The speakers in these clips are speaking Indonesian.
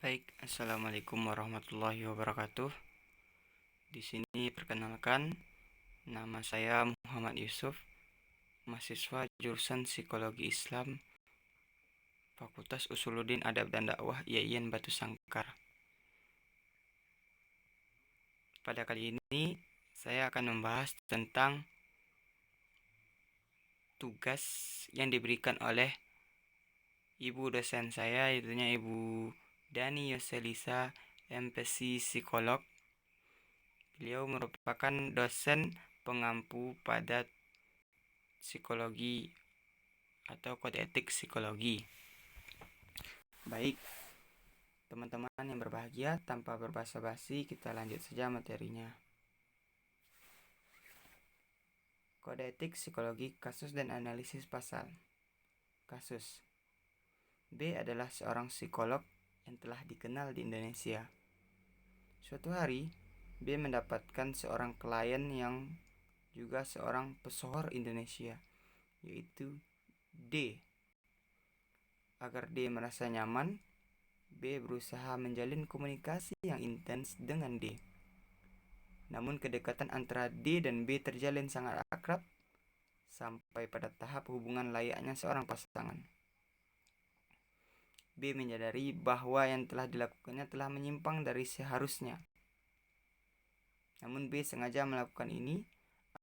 Baik, assalamualaikum warahmatullahi wabarakatuh. Di sini perkenalkan, nama saya Muhammad Yusuf, mahasiswa jurusan Psikologi Islam, Fakultas Usuluddin Adab dan Dakwah IAIN Batu Sangkar. Pada kali ini, saya akan membahas tentang tugas yang diberikan oleh ibu dosen saya, yaitu Ibu Dani Yoselisa, MPC Psikolog. Beliau merupakan dosen pengampu pada psikologi atau kode etik psikologi. Baik, teman-teman yang berbahagia, tanpa berbasa-basi kita lanjut saja materinya. Kode etik psikologi, kasus dan analisis pasal. Kasus. B adalah seorang psikolog yang telah dikenal di Indonesia. Suatu hari, B mendapatkan seorang klien yang juga seorang pesohor Indonesia, yaitu D. Agar D merasa nyaman, B berusaha menjalin komunikasi yang intens dengan D. Namun kedekatan antara D dan B terjalin sangat akrab sampai pada tahap hubungan layaknya seorang pasangan. B menyadari bahwa yang telah dilakukannya telah menyimpang dari seharusnya. Namun B sengaja melakukan ini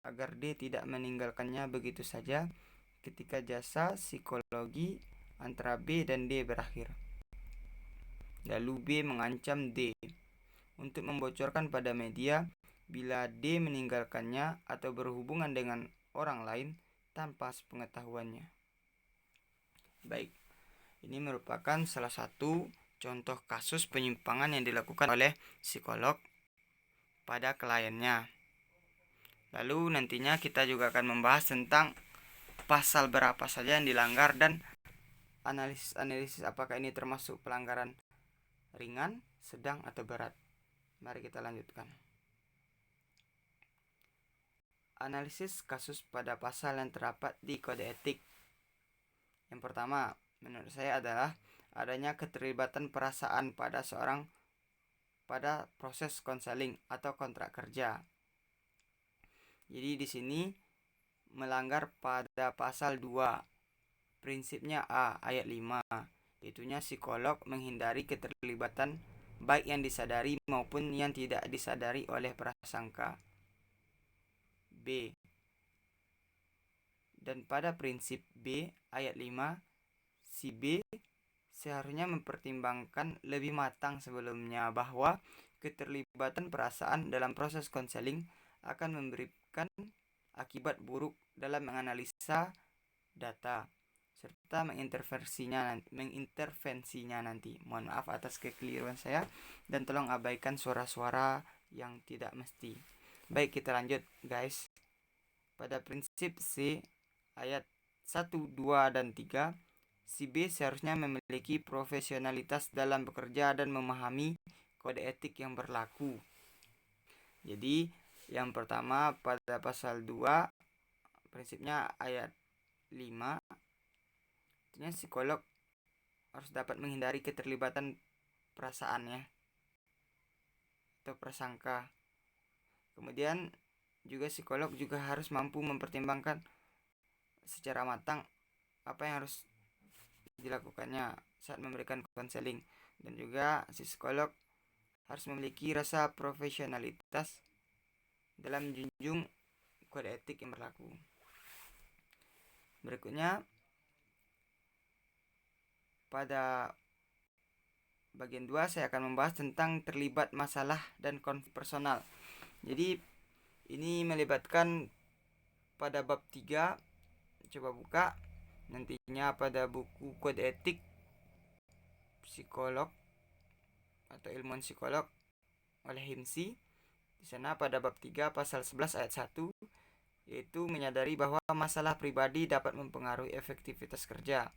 agar D tidak meninggalkannya begitu saja ketika jasa psikologi antara B dan D berakhir. Lalu B mengancam D untuk membocorkan pada media bila D meninggalkannya atau berhubungan dengan orang lain tanpa sepengetahuannya. Baik, ini merupakan salah satu contoh kasus penyimpangan yang dilakukan oleh psikolog pada kliennya. Lalu nantinya kita juga akan membahas tentang pasal berapa saja yang dilanggar dan analisis apakah ini termasuk pelanggaran ringan, sedang, atau berat. Mari kita lanjutkan. Analisis kasus pada pasal yang terdapat di kode etik. Yang pertama, menurut saya adalah adanya keterlibatan perasaan pada proses konseling atau kontrak kerja. Jadi di sini melanggar pada pasal 2. Prinsipnya A ayat 5, yaitunya psikolog menghindari keterlibatan baik yang disadari maupun yang tidak disadari oleh prasangka. B. Dan pada prinsip B ayat 5, si B seharusnya mempertimbangkan lebih matang sebelumnya bahwa keterlibatan perasaan dalam proses konseling akan memberikan akibat buruk dalam menganalisa data serta mengintervensinya nanti. Mohon maaf atas kekeliruan saya dan tolong abaikan suara-suara yang tidak mesti. Baik, kita lanjut guys. Pada prinsip C ayat 1, 2, dan 3, si B seharusnya memiliki profesionalitas dalam bekerja dan memahami kode etik yang berlaku. Jadi yang pertama pada pasal 2 prinsipnya ayat 5, artinya psikolog harus dapat menghindari keterlibatan perasaan ya atau prasangka. Kemudian juga psikolog juga harus mampu mempertimbangkan secara matang apa yang harus dilakukannya saat memberikan konseling, dan juga si psikolog harus memiliki rasa profesionalitas dalam menjunjung kode etik yang berlaku. Berikutnya pada bagian 2 saya akan membahas tentang terlibat masalah dan konflik personal. Jadi ini melibatkan pada bab 3, coba buka nantinya pada buku kode etik psikolog atau ilmuwan psikolog oleh HIMSI. Di sana pada bab 3 pasal 11 ayat 1, yaitu menyadari bahwa masalah pribadi dapat mempengaruhi efektivitas kerja.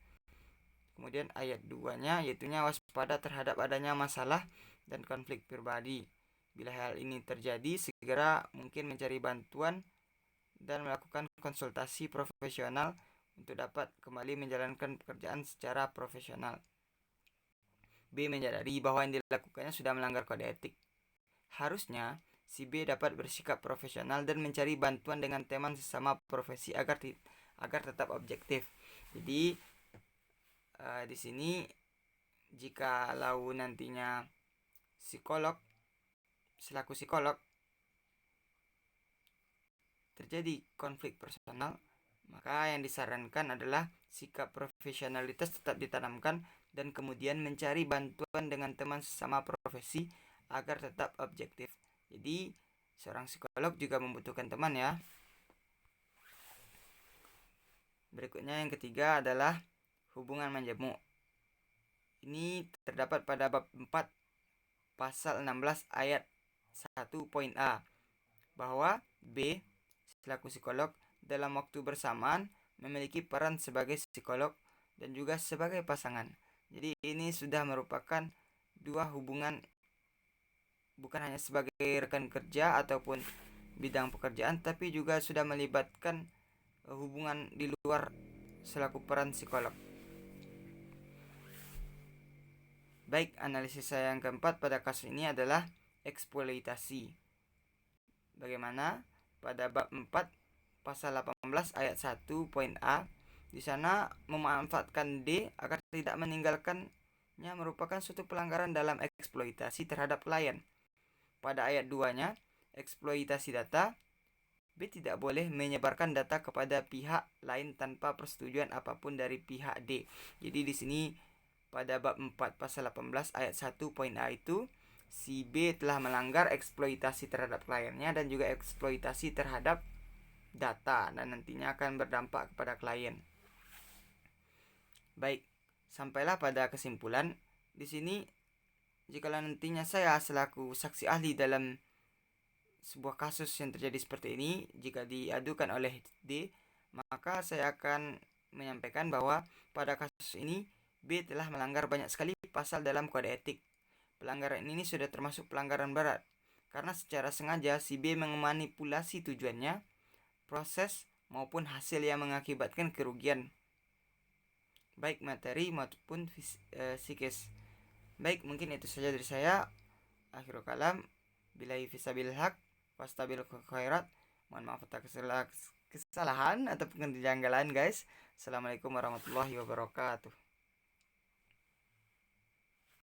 Kemudian ayat 2-nya yaitunya waspada terhadap adanya masalah dan konflik pribadi. Bila hal ini terjadi, segera mungkin mencari bantuan dan melakukan konsultasi profesional untuk dapat kembali menjalankan pekerjaan secara profesional. B menyadari bahwa yang dilakukannya sudah melanggar kode etik. Harusnya si B dapat bersikap profesional dan mencari bantuan dengan teman sesama profesi agar tetap objektif. Jadi di sini jika nantinya selaku psikolog terjadi konflik personal, maka yang disarankan adalah sikap profesionalitas tetap ditanamkan dan kemudian mencari bantuan dengan teman sesama profesi agar tetap objektif. Jadi seorang psikolog juga membutuhkan teman ya. Berikutnya yang ketiga adalah hubungan menjemuk. Ini terdapat pada bab 4 pasal 16 ayat 1 poin A bahwa B selaku psikolog dalam waktu bersamaan memiliki peran sebagai psikolog dan juga sebagai pasangan. Jadi ini sudah merupakan dua hubungan, bukan hanya sebagai rekan kerja ataupun bidang pekerjaan, tapi juga sudah melibatkan hubungan di luar selaku peran psikolog. Baik, analisis saya yang keempat pada kasus ini adalah eksploitasi. Bagaimana? Pada bab 4 pasal 18 ayat 1 poin A, di sana memanfaatkan D agar tidak meninggalkannya merupakan suatu pelanggaran dalam eksploitasi terhadap klien. Pada ayat 2-nya, eksploitasi data, B tidak boleh menyebarkan data kepada pihak lain tanpa persetujuan apapun dari pihak D. Jadi di sini pada bab 4 pasal 18 ayat 1 poin A itu si B telah melanggar eksploitasi terhadap kliennya dan juga eksploitasi terhadap data dan nantinya akan berdampak kepada klien. Baik, sampailah pada kesimpulan. Di sini jika nantinya saya selaku saksi ahli dalam sebuah kasus yang terjadi seperti ini, jika diadukan oleh D, maka saya akan menyampaikan bahwa pada kasus ini B telah melanggar banyak sekali pasal dalam kode etik. Pelanggaran ini sudah termasuk pelanggaran berat karena secara sengaja si B memanipulasi tujuannya, proses maupun hasil yang mengakibatkan kerugian baik materi maupun psikis. Baik, mungkin itu saja dari saya. Akhirul kalam, billahi fisabilil haq wastabil khairat. Mohon maaf atas kesalahan ataupun kejanggalan guys. Assalamualaikum warahmatullahi wabarakatuh.